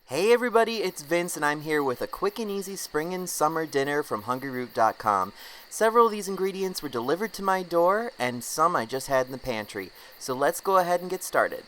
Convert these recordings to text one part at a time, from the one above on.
Hey everybody, it's Vince and I'm here with a quick and easy spring and summer dinner from Hungryroot.com. Several of these ingredients were delivered to my door and some I just had in the pantry. So let's go ahead and get started.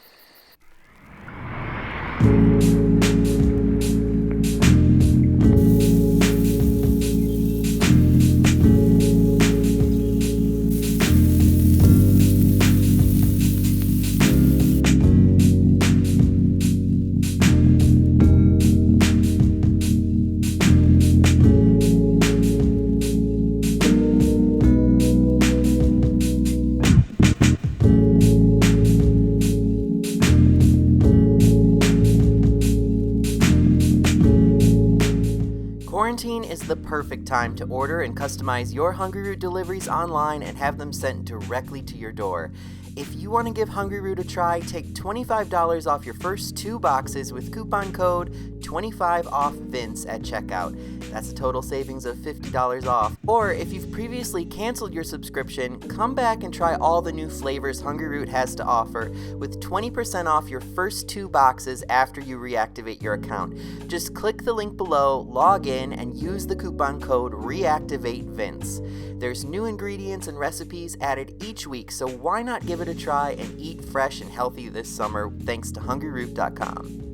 Quarantine is the perfect time to order and customize your Hungryroot deliveries online and have them sent directly to your door. If you want to give Hungryroot a try, take $25 off your first 2 boxes with coupon code 25OFFVINCE at checkout. That's a total savings of $50 off. Or if you've previously canceled your subscription, come back and try all the new flavors Hungryroot has to offer with 20% off your first 2 boxes after you reactivate your account. Just click the link below, log in, and use the coupon code REACTIVATEVINCE. There's new ingredients and recipes added each week, so why not give it a try and eat fresh and healthy this summer thanks to Hungryroot.com.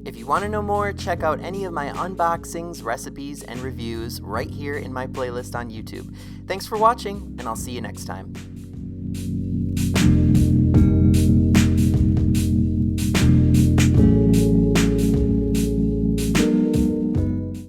If you want to know more, check out any of my unboxings, recipes, and reviews right here in my playlist on YouTube. Thanks for watching, and I'll see you next time.